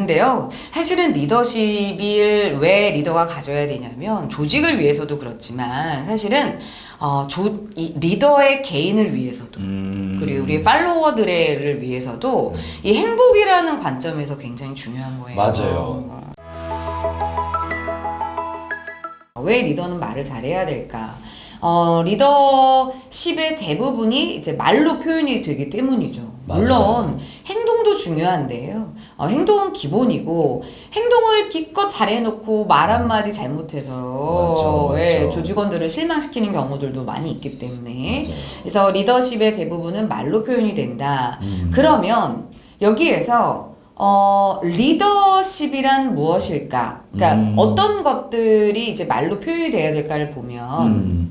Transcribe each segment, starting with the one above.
근데요, 사실은 리더십을 왜 리더가 가져야 되냐면, 조직을 위해서도 그렇지만, 사실은, 이 리더의 개인을 위해서도, 그리고 우리 팔로워들을 위해서도, 이 행복이라는 관점에서 굉장히 중요한 거예요. 맞아요. 왜 리더는 말을 잘해야 될까? 리더십의 대부분이 이제 말로 표현이 되기 때문이죠. 맞아요. 물론 행동도 중요한데요. 행동은 기본이고 행동을 기껏 잘해놓고 말 한마디 잘못해서 맞아. 예, 조직원들을 실망시키는 경우들도 많이 있기 때문에 맞아요. 그래서 리더십의 대부분은 말로 표현이 된다. 그러면 여기에서 리더십이란 무엇일까? 그러니까 어떤 것들이 이제 말로 표현이 돼야 될까를 보면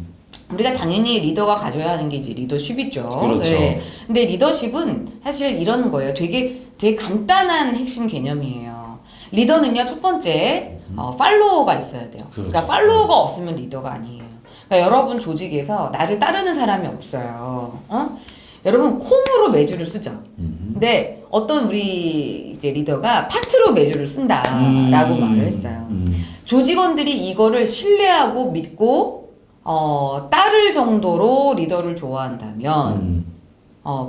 우리가 당연히 리더가 가져야 하는 게 이제 리더십이죠. 그렇죠. 네. 근데 리더십은 사실 이런 거예요. 되게 간단한 핵심 개념이에요. 리더는요, 첫 번째, 팔로워가 있어야 돼요. 그렇죠. 그러니까 팔로워가 없으면 리더가 아니에요. 그러니까 여러분 조직에서 나를 따르는 사람이 없어요. 여러분 콩으로 매주를 쓰죠. 근데 어떤 우리 이제 리더가 파트로 매주를 쓴다라고 말을 했어요. 조직원들이 이거를 신뢰하고 믿고 따를 정도로 리더를 좋아한다면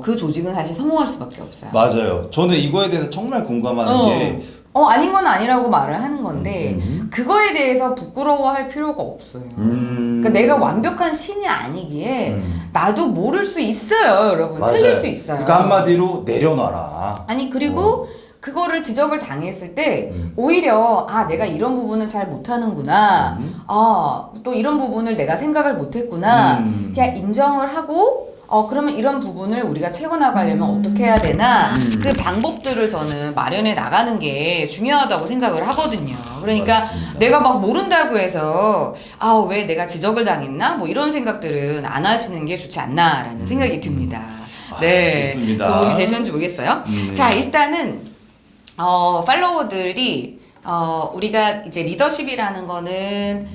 그 조직은 사실 성공할 수밖에 없어요. 맞아요. 저는 이거에 대해서 정말 공감하는 게 아닌 건 아니라고 말을 하는 건데 그거에 대해서 부끄러워할 필요가 없어요. 그러니까 내가 완벽한 신이 아니기에 나도 모를 수 있어요, 여러분. 맞아요. 틀릴 수 있어요. 그러니까 한마디로 내려놔라. 아니 그리고 그거를 지적을 당했을 때 오히려 내가 이런 부분은 잘 못하는구나. 또 이런 부분을 내가 생각을 못했구나. 그냥 인정을 하고 그러면 이런 부분을 우리가 채워나가려면 어떻게 해야 되나 그 방법들을 저는 마련해 나가는 게 중요하다고 생각을 하거든요. 그러니까 맞습니다. 내가 막 모른다고 해서 왜 내가 지적을 당했나 뭐 이런 생각들은 안 하시는 게 좋지 않나라는 생각이 듭니다. 네, 좋습니다. 도움이 되셨는지 모르겠어요. 자, 일단은 팔로워들이 우리가 이제 리더십이라는 거는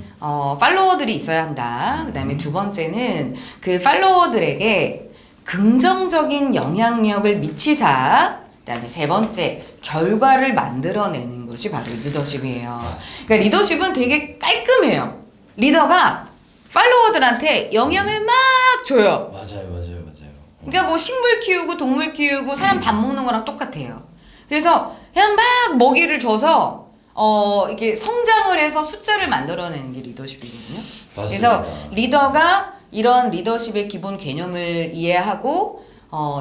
팔로워들이 있어야 한다. 그다음에 두 번째는 그 팔로워들에게 긍정적인 영향력을 미치사. 그다음에 세 번째 결과를 만들어내는 것이 바로 리더십이에요. 그러니까 리더십은 되게 깔끔해요. 리더가 팔로워들한테 영향을 막 줘요. 맞아요. 그러니까 뭐 식물 키우고 동물 키우고 사람 밥 먹는 거랑 똑같아요. 그래서 그냥 막 먹이를 줘서 이게 성장을 해서 숫자를 만들어내는 게 리더십이거든요. 맞습니다. 그래서 리더가 이런 리더십의 기본 개념을 이해하고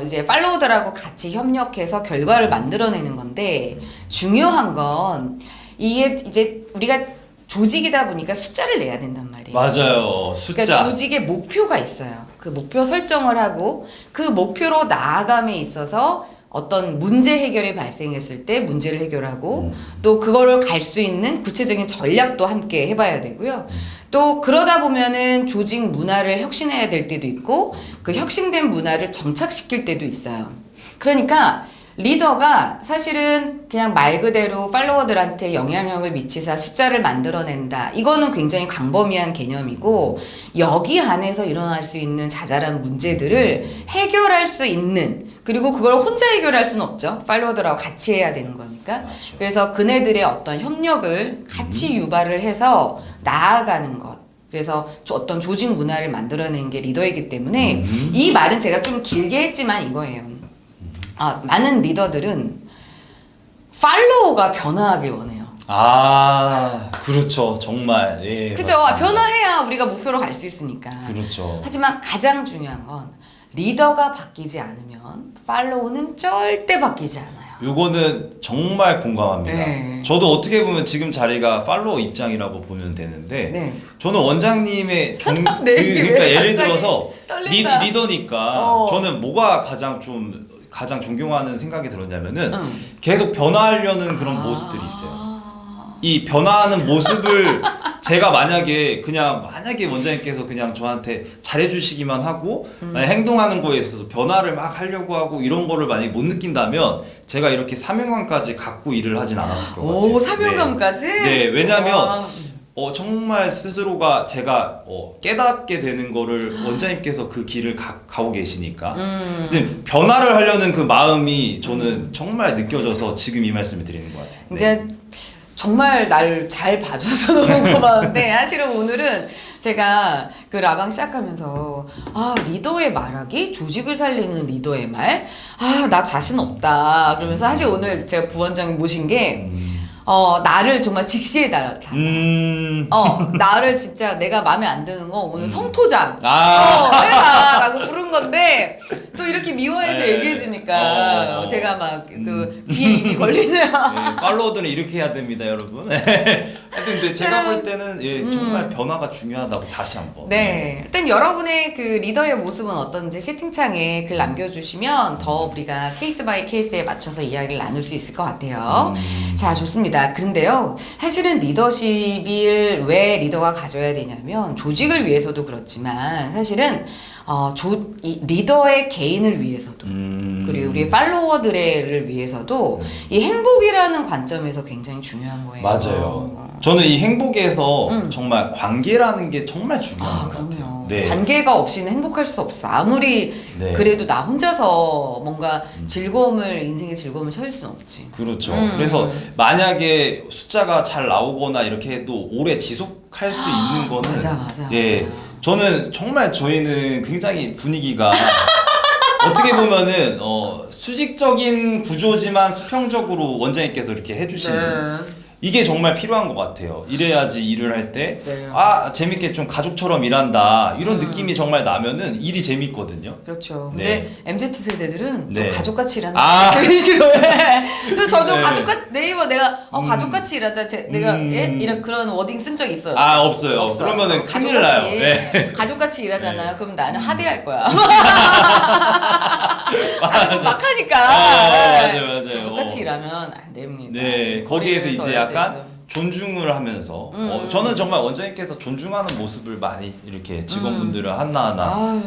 이제 팔로워들하고 같이 협력해서 결과를 만들어내는 건데 중요한 건 이게 이제 우리가 조직이다 보니까 숫자를 내야 된단 말이에요. 맞아요. 숫자. 그러니까 조직의 목표가 있어요. 그 목표 설정을 하고 그 목표로 나아감에 있어서 어떤 문제 해결이 발생했을 때 문제를 해결하고 또 그거를 갈 수 있는 구체적인 전략도 함께 해봐야 되고요. 또 그러다 보면은 조직 문화를 혁신해야 될 때도 있고 그 혁신된 문화를 정착시킬 때도 있어요. 그러니까 리더가 사실은 그냥 말 그대로 팔로워들한테 영향력을 미치사 숫자를 만들어낸다. 이거는 굉장히 광범위한 개념이고 여기 안에서 일어날 수 있는 자잘한 문제들을 해결할 수 있는 그리고 그걸 혼자 해결할 수는 없죠. 팔로워들하고 같이 해야 되는 거니까. 맞죠. 그래서 그네들의 어떤 협력을 같이 유발을 해서 나아가는 것. 그래서 어떤 조직 문화를 만들어내는 게 리더이기 때문에 이 말은 제가 좀 길게 했지만 이거예요. 많은 리더들은 팔로워가 변화하길 원해요. 그렇죠. 정말. 예. 그죠? 맞습니다. 변화해야 우리가 목표로 갈 수 있으니까. 그렇죠. 하지만 가장 중요한 건 리더가 바뀌지 않으면 팔로우는 절대 바뀌지 않아요. 요거는 정말 공감합니다. 네. 저도 어떻게 보면 지금 자리가 팔로워 입장이라고 보면 되는데 네. 저는 원장님의 내 그러니까 얘기 예를 왜 갑자기 들어서 떨린다. 리더니까 저는 뭐가 가장 존경하는 생각이 들었냐면은 응. 계속 변화하려는 그런 모습들이 있어요. 이 변화하는 모습을 제가 만약에 원장님께서 그냥 저한테 잘해주시기만 하고 만약 행동하는 거에 있어서 변화를 막 하려고 하고 이런 거를 만약에 못 느낀다면 제가 이렇게 사명감까지 갖고 일을 하진 않았을 것 같아요. 오, 사명감까지? 네, 왜냐하면 정말 스스로가 제가 깨닫게 되는 거를 원장님께서 그 길을 가고 계시니까 근데 변화를 하려는 그 마음이 저는 정말 느껴져서 지금 이 말씀을 드리는 것 같아요. 네. 그러니까 정말 날 잘 봐줘서 너무 고마운데 사실은 오늘은 제가 그 라방 시작하면서 리더의 말하기, 조직을 살리는 리더의 말, 나 자신 없다 그러면서 사실 오늘 제가 부원장님 모신 게 나를 정말 직시해 달라. 나를 진짜 내가 마음에 안 드는 거 오늘 성토장 해라라고 부른 건데 또 이렇게 미워해서 네. 얘기해주니까 제가 막 그 귀에 입이 걸리네요. 네, 팔로워들은 이렇게 해야 됩니다, 여러분. 하여튼 근데 제가 볼 때는 정말 변화가 중요하다고 다시 한번. 네. 일단 여러분의 그 리더의 모습은 어떤지 채팅창에 글 남겨주시면 더 우리가 케이스 바이 케이스에 맞춰서 이야기를 나눌 수 있을 것 같아요. 자, 좋습니다. 그런데요, 사실은 리더십을 왜 리더가 가져야 되냐면 조직을 위해서도 그렇지만 사실은 이 리더의 개인을 위해서도 그리고 우리 팔로워들을 위해서도 이 행복이라는 관점에서 굉장히 중요한 거예요. 맞아요. 저는 이 행복에서 정말 관계라는 게 정말 중요한 것 그럼요. 같아요. 네. 관계가 없이는 행복할 수 없어. 아무리 네. 그래도 나 혼자서 뭔가 인생의 즐거움을 찾을 수는 없지. 그렇죠. 그래서 만약에 숫자가 잘 나오거나 이렇게 해도 오래 지속할 수 있는 거는 맞아. 저는 정말 저희는 굉장히 분위기가 어떻게 보면은 수직적인 구조지만 수평적으로 원장님께서 이렇게 해주시는 이게 정말 필요한 것 같아요. 이래야지 일을 할 때 네. 재밌게 좀 가족처럼 일한다 이런 느낌이 정말 나면은 일이 재밌거든요. 그렇죠. 네. 근데 MZ 세대들은 네. 가족같이 일하는 거 되게 싫어해. 그래서 저도 네. 가족같이 네이버 내가 가족같이 일하자. 내가 이런 그런 워딩 쓴 적 있어요. 없어요. 없어. 그러면은 큰일 나요. 네. 가족같이 일하잖아. 그럼 나는 하대할 거야. 막 하니까. 맞아요. 가족같이 일하면 안 됩니다. 네, 거기에서 우리는 더 이제 해야 약간 돼서. 존중을 하면서 저는 정말 원장님께서 존중하는 모습을 많이 이렇게 직원분들을 하나하나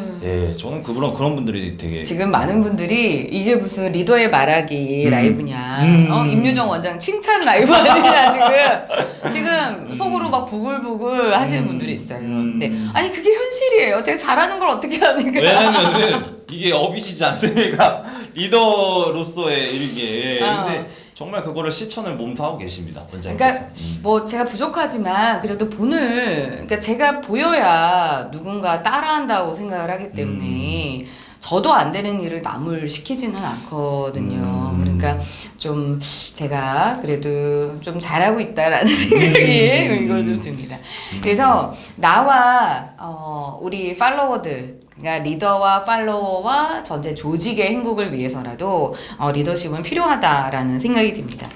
저는 그런 분들이 되게 지금 많은 분들이 이게 무슨 리더의 말하기 라이브냐, 임유정 원장 칭찬 라이브 아니냐 지금 속으로 막 부글부글 하시는 분들이 있어요. 네, 아니 그게 현실이에요. 제가 잘하는 걸 어떻게 하니까. 왜냐면은 이게 업이시지 않습니까? 리더로서의 이게 근데 정말 그거를 실천을 몸소 하고 계십니다, 원장님께서. 그러니까 뭐 제가 부족하지만 그래도 그러니까 제가 보여야 누군가 따라한다고 생각을 하기 때문에 저도 안 되는 일을 남을 시키지는 않거든요. 그러니까 좀 제가 그래도 좀 잘하고 있다라는 생각이 이걸 좀 듭니다. 그래서 나와 우리 팔로워들 그러니까 리더와 팔로워와 전체 조직의 행복을 위해서라도 리더십은 필요하다라는 생각이 듭니다.